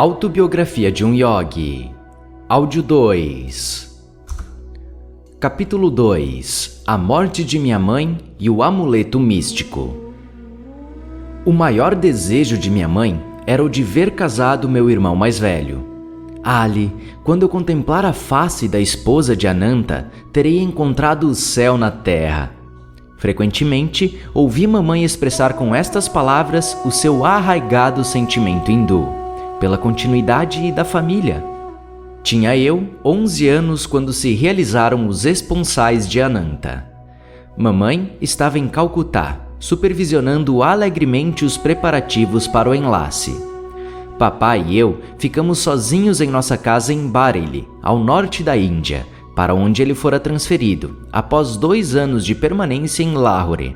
Autobiografia de um Yogi. Áudio 2. Capítulo 2. A morte de minha mãe e o amuleto místico. O maior desejo de minha mãe era o de ver casado meu irmão mais velho. Ali, quando eu contemplar a face da esposa de Ananta, terei encontrado o céu na terra. Frequentemente, ouvi mamãe expressar com estas palavras o seu arraigado sentimento hindu pela continuidade da família. Tinha eu 11 anos quando se realizaram os esponsais de Ananta. Mamãe estava em Calcutá, supervisionando alegremente os preparativos para o enlace. Papai e eu ficamos sozinhos em nossa casa em Bareilly, ao norte da Índia, para onde ele fora transferido, após 2 anos de permanência em Lahore.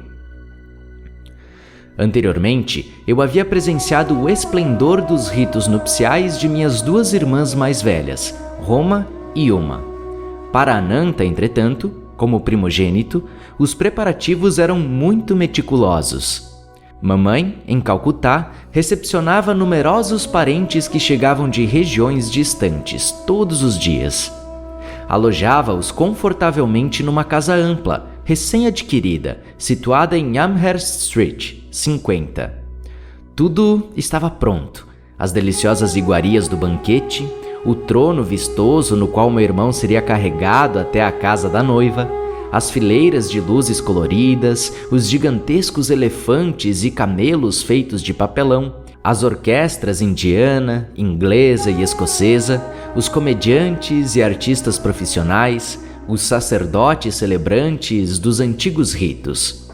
Anteriormente, eu havia presenciado o esplendor dos ritos nupciais de minhas 2 irmãs mais velhas, Roma e Uma. Para Ananta, entretanto, como primogênito, os preparativos eram muito meticulosos. Mamãe, em Calcutá, recepcionava numerosos parentes que chegavam de regiões distantes todos os dias. Alojava-os confortavelmente numa casa ampla, recém-adquirida, situada em Amherst Street, 50. Tudo estava pronto. As deliciosas iguarias do banquete, o trono vistoso no qual meu irmão seria carregado até a casa da noiva, as fileiras de luzes coloridas, os gigantescos elefantes e camelos feitos de papelão, as orquestras indiana, inglesa e escocesa, os comediantes e artistas profissionais, os sacerdotes celebrantes dos antigos ritos.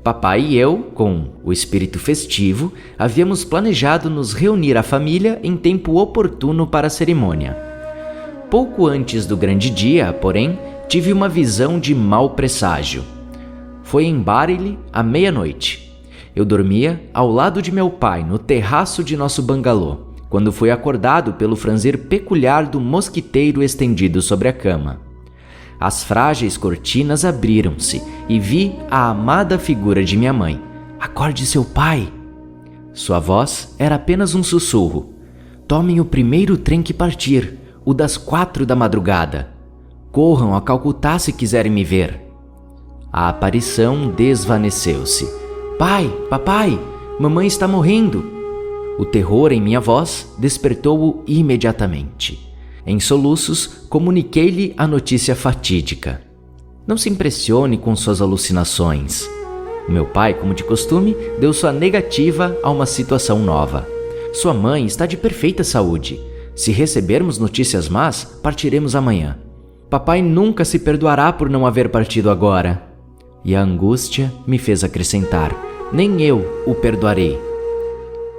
Papai e eu, com o espírito festivo, havíamos planejado nos reunir a família em tempo oportuno para a cerimônia. Pouco antes do grande dia, porém, tive uma visão de mau presságio. Foi em Bareilly, à meia-noite. Eu dormia ao lado de meu pai, no terraço de nosso bangalô, quando fui acordado pelo franzir peculiar do mosquiteiro estendido sobre a cama. As frágeis cortinas abriram-se e vi a amada figura de minha mãe. "Acorde seu pai!" Sua voz era apenas um sussurro. "Tomem o primeiro trem que partir, o das 4 da madrugada. Corram a Calcutá se quiserem me ver." A aparição desvaneceu-se. "Pai, papai, mamãe está morrendo!" O terror em minha voz despertou-o imediatamente. Em soluços, comuniquei-lhe a notícia fatídica. Não se impressione com suas alucinações. Meu pai, como de costume, deu sua negativa a uma situação nova. Sua mãe está de perfeita saúde. Se recebermos notícias más, partiremos amanhã. Papai nunca se perdoará por não haver partido agora. E a angústia me fez acrescentar: nem eu o perdoarei.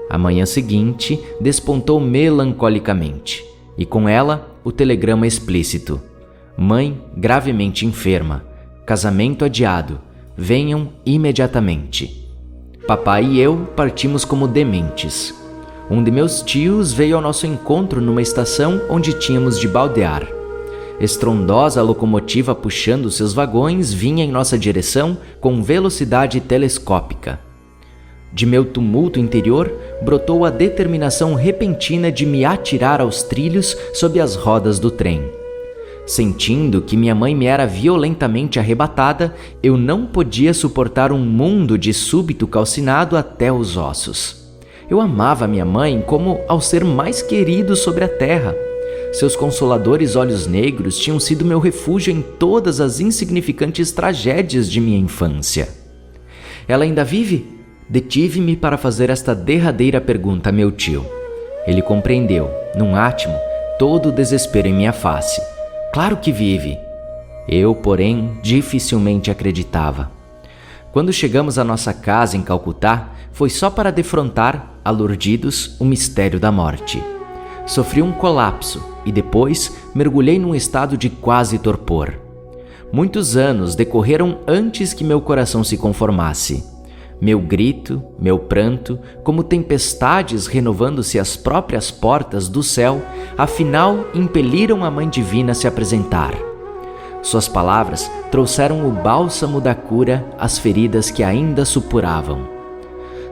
A manhã seguinte despontou melancolicamente, e com ela o telegrama explícito: "Mãe gravemente enferma. Casamento adiado. Venham imediatamente." Papai e eu partimos como dementes. Um de meus tios veio ao nosso encontro numa estação onde tínhamos de baldear. Estrondosa locomotiva puxando seus vagões vinha em nossa direção com velocidade telescópica. De meu tumulto interior brotou a determinação repentina de me atirar aos trilhos sob as rodas do trem. Sentindo que minha mãe me era violentamente arrebatada, eu não podia suportar um mundo de súbito calcinado até os ossos. Eu amava minha mãe como ao ser mais querido sobre a terra. Seus consoladores olhos negros tinham sido meu refúgio em todas as insignificantes tragédias de minha infância. "Ela ainda vive?" Detive-me para fazer esta derradeira pergunta a meu tio. Ele compreendeu, num átimo, todo o desespero em minha face. "Claro que vive." Eu, porém, dificilmente acreditava. Quando chegamos à nossa casa em Calcutá, foi só para defrontar, alurdidos, o mistério da morte. Sofri um colapso e depois mergulhei num estado de quase torpor. Muitos anos decorreram antes que meu coração se conformasse. Meu grito, meu pranto, como tempestades renovando-se às próprias portas do céu, afinal impeliram a Mãe Divina a se apresentar. Suas palavras trouxeram o bálsamo da cura às feridas que ainda supuravam.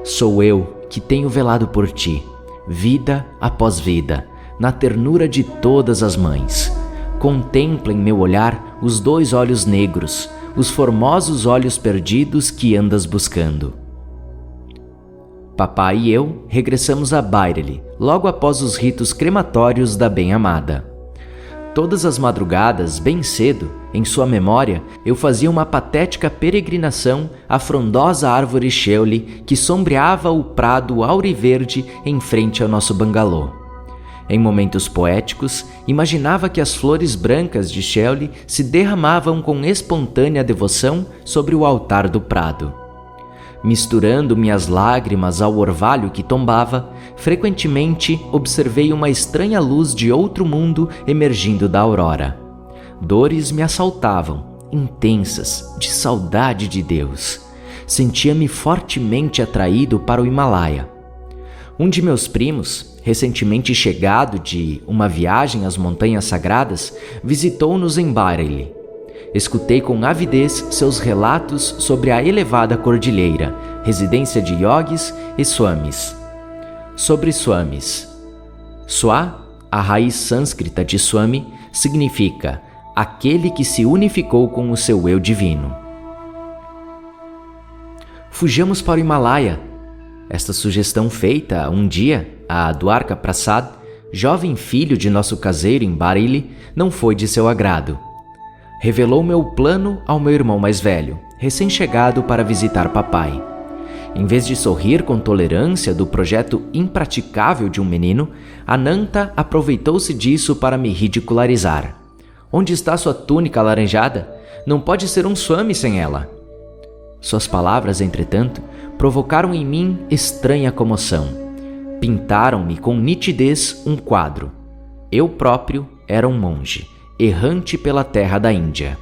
"Sou eu que tenho velado por ti. vida após vida, na ternura de todas as mães. Contempla em meu olhar os 2 olhos negros, os formosos olhos perdidos que andas buscando. Papai e eu regressamos a Bareilly logo após os ritos crematórios da bem-amada. Todas as madrugadas, bem cedo, em sua memória, eu fazia uma patética peregrinação à frondosa árvore Shelley que sombreava o prado auriverde em frente ao nosso bangalô. Em momentos poéticos, imaginava que as flores brancas de Shelley se derramavam com espontânea devoção sobre o altar do prado. Misturando minhas lágrimas ao orvalho que tombava, frequentemente observei uma estranha luz de outro mundo emergindo da aurora. Dores me assaltavam, intensas, de saudade de Deus. Sentia-me fortemente atraído para o Himalaia. Um de meus primos, recentemente chegado de uma viagem às Montanhas Sagradas, visitou-nos em Bareilly. Escutei com avidez seus relatos sobre a elevada cordilheira, residência de yogis e swamis. Sobre swamis. Swa, a raiz sânscrita de swami, significa aquele que se unificou com o seu eu divino. Fujamos para o Himalaia. Esta sugestão feita um dia a Dwarka Prasad, jovem filho de nosso caseiro em Bareilly, não foi de seu agrado. Revelou meu plano ao meu irmão mais velho, recém-chegado para visitar papai. Em vez de sorrir com tolerância do projeto impraticável de um menino, Ananta aproveitou-se disso para me ridicularizar. Onde está sua túnica alaranjada? Não pode ser um swami sem ela. Suas palavras, entretanto, provocaram em mim estranha comoção. Pintaram-me com nitidez um quadro. Eu próprio era um monge, errante pela terra da Índia.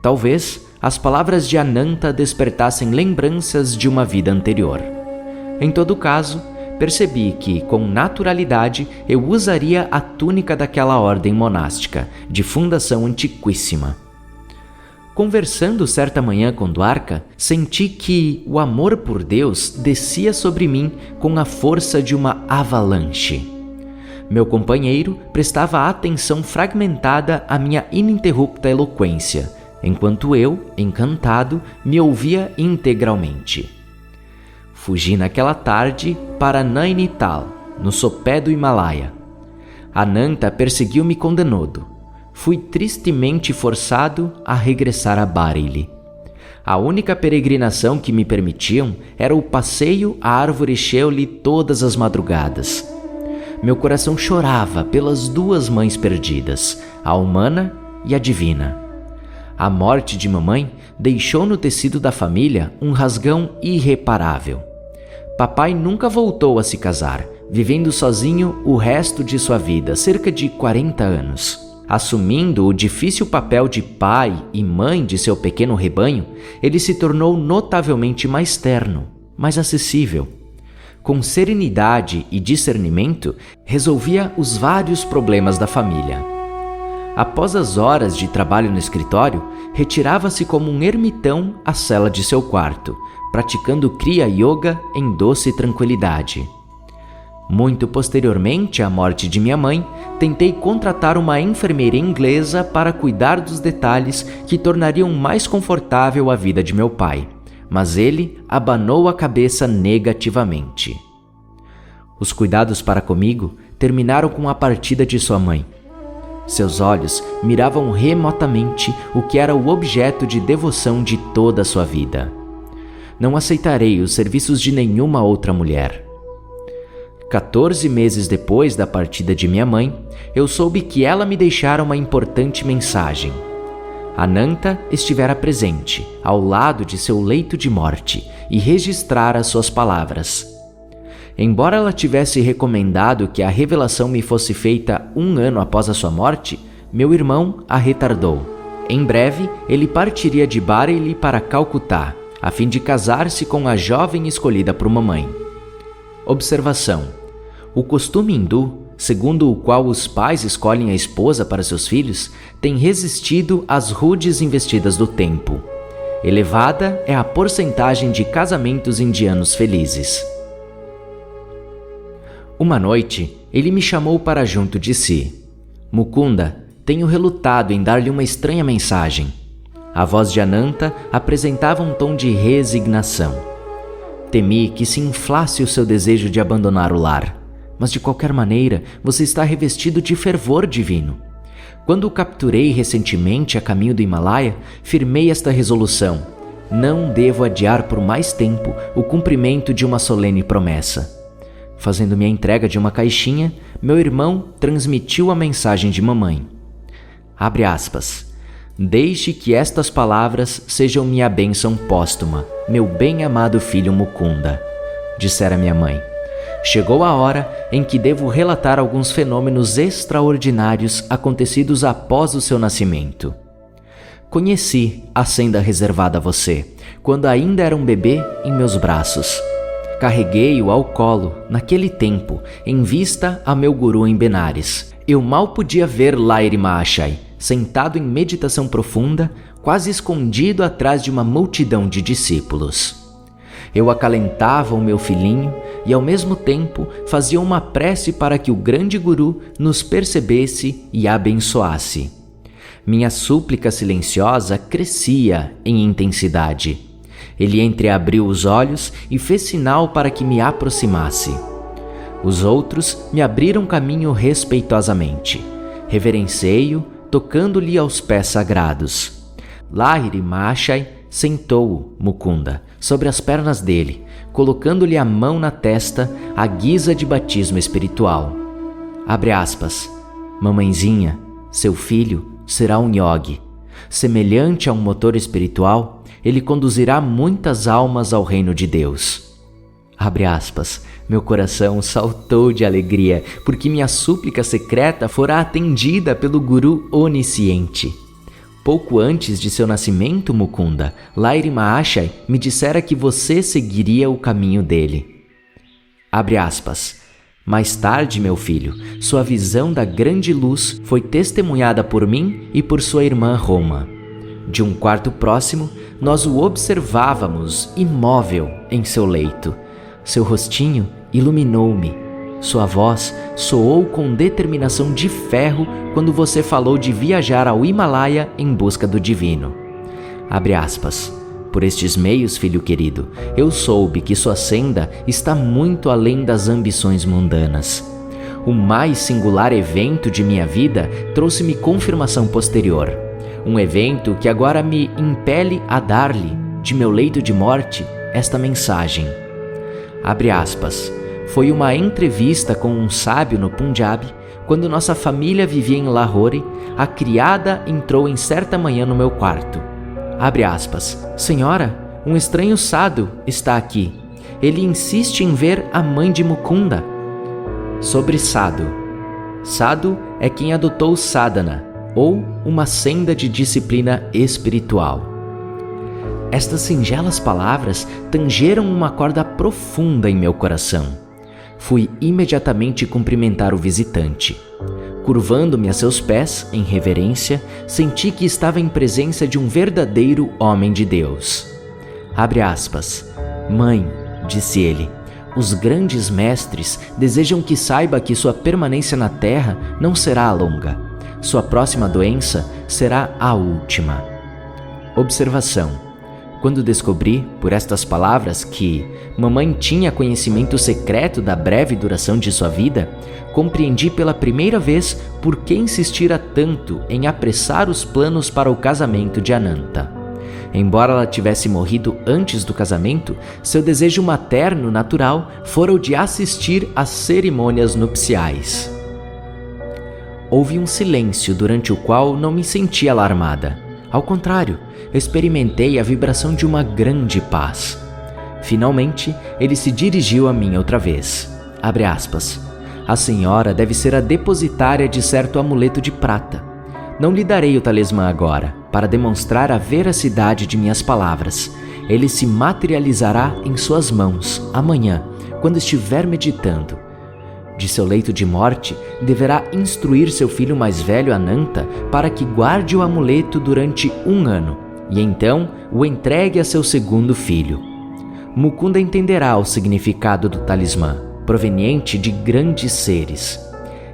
Talvez as palavras de Ananta despertassem lembranças de uma vida anterior. Em todo caso, percebi que, com naturalidade, eu usaria a túnica daquela ordem monástica, de fundação antiquíssima. Conversando certa manhã com Dwarka, senti que o amor por Deus descia sobre mim com a força de uma avalanche. Meu companheiro prestava atenção fragmentada à minha ininterrupta eloquência, enquanto eu, encantado, me ouvia integralmente. Fugi naquela tarde para Nainital, no sopé do Himalaia. Ananta perseguiu-me com denodo. Fui tristemente forçado a regressar a Bareilly. A única peregrinação que me permitiam era o passeio à árvore Shelley todas as madrugadas. Meu coração chorava pelas 2 mães perdidas, a humana e a divina. A morte de mamãe deixou no tecido da família um rasgão irreparável. Papai nunca voltou a se casar, vivendo sozinho o resto de sua vida, cerca de 40 anos. Assumindo o difícil papel de pai e mãe de seu pequeno rebanho, ele se tornou notavelmente mais terno, mais acessível. Com serenidade e discernimento, resolvia os vários problemas da família. Após as horas de trabalho no escritório, retirava-se como um ermitão à cela de seu quarto, praticando Kriya Yoga em doce tranquilidade. Muito posteriormente à morte de minha mãe, tentei contratar uma enfermeira inglesa para cuidar dos detalhes que tornariam mais confortável a vida de meu pai, mas ele abanou a cabeça negativamente. Os cuidados para comigo terminaram com a partida de sua mãe. Seus olhos miravam remotamente o que era o objeto de devoção de toda a sua vida. Não aceitarei os serviços de nenhuma outra mulher. 14 meses depois da partida de minha mãe, eu soube que ela me deixara uma importante mensagem. Ananta estivera presente, ao lado de seu leito de morte, e registrara suas palavras. Embora ela tivesse recomendado que a revelação me fosse feita 1 ano após a sua morte, meu irmão a retardou. Em breve, ele partiria de Bareilly para Calcutá, a fim de casar-se com a jovem escolhida por mamãe. Observação: o costume hindu, segundo o qual os pais escolhem a esposa para seus filhos, tem resistido às rudes investidas do tempo. Elevada é a porcentagem de casamentos indianos felizes. Uma noite, ele me chamou para junto de si. Mukunda, tenho relutado em dar-lhe uma estranha mensagem. A voz de Ananta apresentava um tom de resignação. Temi que se inflasse o seu desejo de abandonar o lar, mas de qualquer maneira você está revestido de fervor divino. Quando o capturei recentemente a caminho do Himalaia, firmei esta resolução: não devo adiar por mais tempo o cumprimento de uma solene promessa. Fazendo-me a entrega de uma caixinha, meu irmão transmitiu a mensagem de mamãe. Abre aspas. Deixe que estas palavras sejam minha bênção póstuma, meu bem-amado filho Mukunda, dissera minha mãe. Chegou a hora em que devo relatar alguns fenômenos extraordinários acontecidos após o seu nascimento. Conheci a senda reservada a você, quando ainda era um bebê em meus braços. Carreguei-o ao colo, naquele tempo, em vista a meu guru em Benares. Eu mal podia ver Lahiri Mahashaya, sentado em meditação profunda, quase escondido atrás de uma multidão de discípulos. Eu acalentava o meu filhinho e, ao mesmo tempo, fazia uma prece para que o grande guru nos percebesse e abençoasse. Minha súplica silenciosa crescia em intensidade. Ele entreabriu os olhos e fez sinal para que me aproximasse. Os outros me abriram caminho respeitosamente. Reverenciei-o, tocando-lhe aos pés sagrados. Lahiri Mahashaya sentou-o, Mukunda, sobre as pernas dele, colocando-lhe a mão na testa à guisa de batismo espiritual. Abre aspas. Mamãezinha, seu filho será um yogi. Semelhante a um motor espiritual, ele conduzirá muitas almas ao reino de Deus. Abre aspas. Meu coração saltou de alegria, porque minha súplica secreta fora atendida pelo Guru onisciente. Pouco antes de seu nascimento, Mukunda, Lahiri Mahashaya me dissera que você seguiria o caminho dele. Abre aspas. Mais tarde, meu filho, sua visão da grande luz foi testemunhada por mim e por sua irmã Roma. De um quarto próximo, nós o observávamos imóvel em seu leito. Seu rostinho iluminou-me. Sua voz soou com determinação de ferro quando você falou de viajar ao Himalaia em busca do divino. Abre aspas. Por estes meios, filho querido, eu soube que sua senda está muito além das ambições mundanas. O mais singular evento de minha vida trouxe-me confirmação posterior. Um evento que agora me impele a dar-lhe, de meu leito de morte, esta mensagem. Abre aspas. Foi uma entrevista com um sábio no Punjab. Quando nossa família vivia em Lahore, a criada entrou em certa manhã no meu quarto. Abre aspas. Senhora, um estranho sadhu está aqui. Ele insiste em ver a mãe de Mukunda. Sobre sadhu. Sadhu é quem adotou sadhana, ou uma senda de disciplina espiritual. Estas singelas palavras tangeram uma corda profunda em meu coração. Fui imediatamente cumprimentar o visitante. Curvando-me a seus pés, em reverência, senti que estava em presença de um verdadeiro homem de Deus. Abre aspas. Mãe, disse ele, os grandes mestres desejam que saiba que sua permanência na terra não será longa. Sua próxima doença será a última. Observação. Quando descobri, por estas palavras, que mamãe tinha conhecimento secreto da breve duração de sua vida, compreendi pela primeira vez por que insistira tanto em apressar os planos para o casamento de Ananta. Embora ela tivesse morrido antes do casamento, seu desejo materno natural fora o de assistir às cerimônias nupciais. Houve um silêncio durante o qual não me senti alarmada. Ao contrário, experimentei a vibração de uma grande paz. Finalmente, ele se dirigiu a mim outra vez. Abre aspas. A senhora deve ser a depositária de certo amuleto de prata. Não lhe darei o talismã agora, para demonstrar a veracidade de minhas palavras. Ele se materializará em suas mãos, amanhã, quando estiver meditando. De seu leito de morte, deverá instruir seu filho mais velho, Ananta, para que guarde o amuleto durante 1 ano, e então o entregue a seu segundo filho. Mukunda entenderá o significado do talismã. proveniente de grandes seres.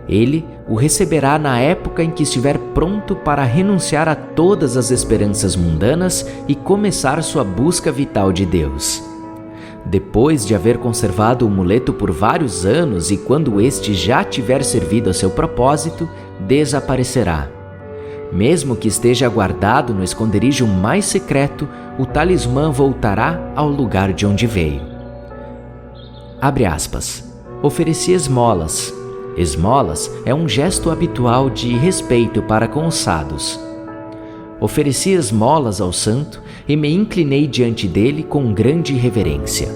Ele o receberá na época em que estiver pronto para renunciar a todas as esperanças mundanas e começar sua busca vital de Deus. Depois de haver conservado o amuleto por vários anos e quando este já tiver servido a seu propósito, desaparecerá. Mesmo que esteja guardado no esconderijo mais secreto, o talismã voltará ao lugar de onde veio. Abre aspas. Ofereci esmolas. Esmolas é um gesto habitual de respeito para com os sados. Ofereci esmolas ao santo e me inclinei diante dele com grande reverência.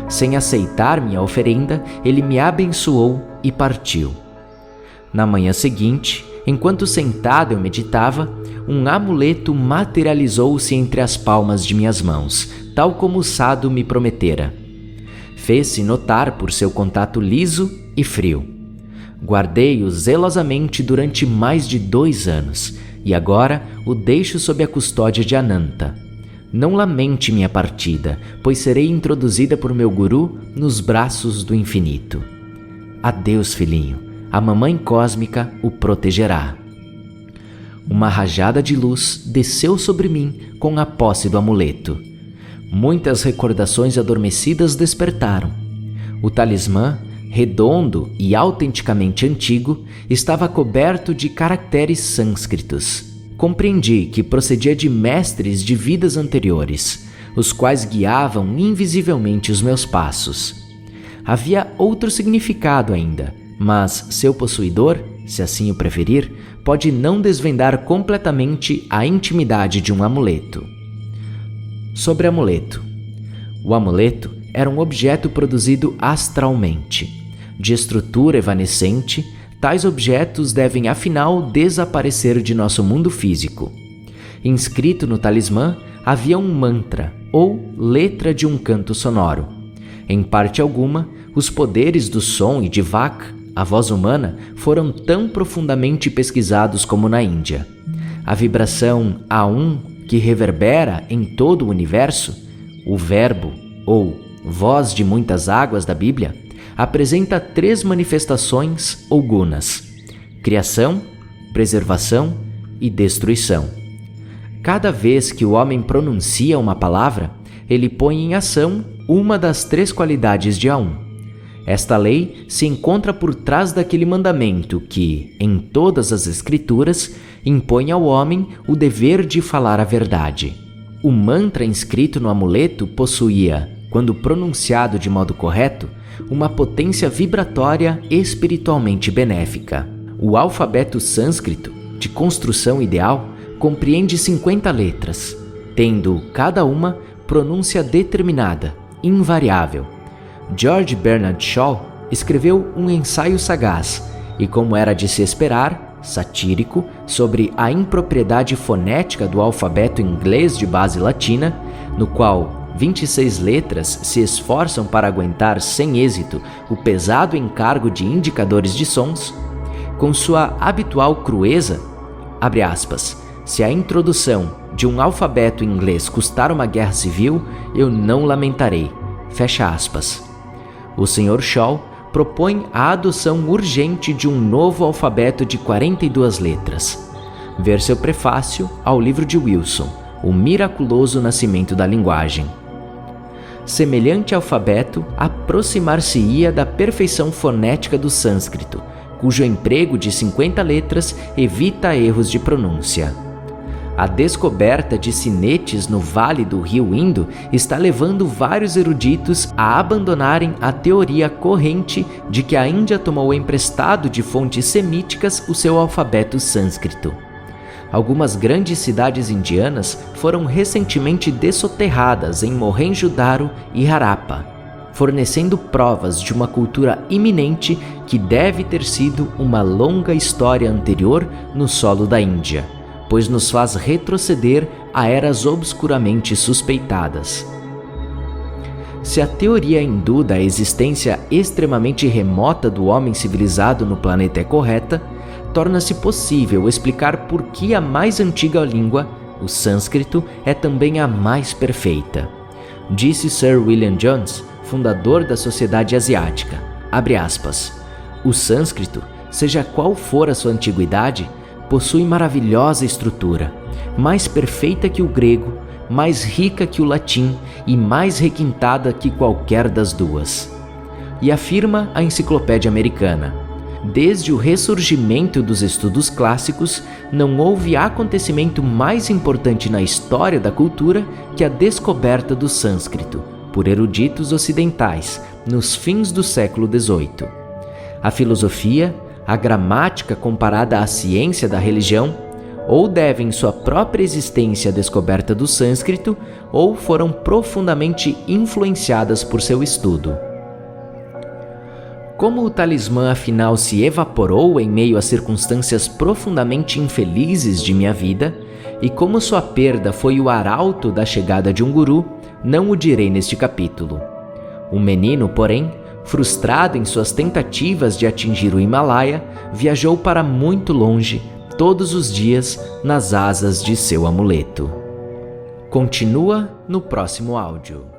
Sem aceitar minha oferenda, ele me abençoou e partiu. Na manhã seguinte, enquanto sentado eu meditava, um amuleto materializou-se entre as palmas de minhas mãos, tal como o sado me prometera. Fez-se notar por seu contato liso e frio. Guardei-o zelosamente durante mais de 2 anos, e agora o deixo sob a custódia de Ananta. Não lamente minha partida, pois serei introduzida por meu guru nos braços do infinito. Adeus, filhinho, a mamãe cósmica o protegerá. Uma rajada de luz desceu sobre mim com a posse do amuleto. Muitas recordações adormecidas despertaram. O talismã, redondo e autenticamente antigo, estava coberto de caracteres sânscritos. Compreendi que procedia de mestres de vidas anteriores, os quais guiavam invisivelmente os meus passos. Havia outro significado ainda, mas seu possuidor, se assim o preferir, pode não desvendar completamente a intimidade de um amuleto. Sobre amuleto. O amuleto era um objeto produzido astralmente. De estrutura evanescente, tais objetos devem afinal desaparecer de nosso mundo físico. Inscrito no talismã havia um mantra, ou letra de um canto sonoro. Em parte alguma, os poderes do som e de Vak, a voz humana, foram tão profundamente pesquisados como na Índia. A vibração A1, que reverbera em todo o universo, o verbo, ou voz de muitas águas da Bíblia, apresenta 3 manifestações ou gunas: criação, preservação e destruição. Cada vez que o homem pronuncia uma palavra, ele põe em ação uma das 3 qualidades de A1. Esta lei se encontra por trás daquele mandamento que, em todas as Escrituras, impõe ao homem o dever de falar a verdade. O mantra inscrito no amuleto possuía, quando pronunciado de modo correto, uma potência vibratória espiritualmente benéfica. O alfabeto sânscrito, de construção ideal, compreende 50 letras, tendo cada uma pronúncia determinada, invariável. George Bernard Shaw escreveu um ensaio sagaz e, como era de se esperar, satírico, sobre a impropriedade fonética do alfabeto inglês de base latina, no qual 26 letras se esforçam para aguentar sem êxito o pesado encargo de indicadores de sons. Com sua habitual crueza, abre aspas, se a introdução de um alfabeto inglês custar uma guerra civil, eu não lamentarei, fecha aspas. O Sr. Shaw propõe a adoção urgente de um novo alfabeto de 42 letras. Ver seu prefácio ao livro de Wilson, O Miraculoso Nascimento da Linguagem. Semelhante alfabeto aproximar-se-ia da perfeição fonética do sânscrito, cujo emprego de 50 letras evita erros de pronúncia. A descoberta de sinetes no vale do rio Indo está levando vários eruditos a abandonarem a teoria corrente de que a Índia tomou emprestado de fontes semíticas o seu alfabeto sânscrito. Algumas grandes cidades indianas foram recentemente dessoterradas em Mohenjo-Daro e Harappa, fornecendo provas de uma cultura iminente que deve ter sido uma longa história anterior no solo da Índia, pois nos faz retroceder a eras obscuramente suspeitadas. Se a teoria hindu da existência extremamente remota do homem civilizado no planeta é correta, torna-se possível explicar por que a mais antiga língua, o sânscrito, é também a mais perfeita. Disse Sir William Jones, fundador da Sociedade Asiática, Abre aspas. O sânscrito, seja qual for a sua antiguidade, possui maravilhosa estrutura, mais perfeita que o grego, mais rica que o latim e mais requintada que qualquer das duas. E afirma a Enciclopédia Americana: desde o ressurgimento dos estudos clássicos, não houve acontecimento mais importante na história da cultura que a descoberta do sânscrito, por eruditos ocidentais, nos fins do século XVIII. A filosofia, a gramática comparada à ciência da religião, ou devem sua própria existência à descoberta do sânscrito, ou foram profundamente influenciadas por seu estudo. Como o talismã afinal se evaporou em meio a circunstâncias profundamente infelizes de minha vida, e como sua perda foi o arauto da chegada de um guru, não o direi neste capítulo. O menino, porém, frustrado em suas tentativas de atingir o Himalaia, viajou para muito longe, todos os dias, nas asas de seu amuleto. Continua no próximo áudio.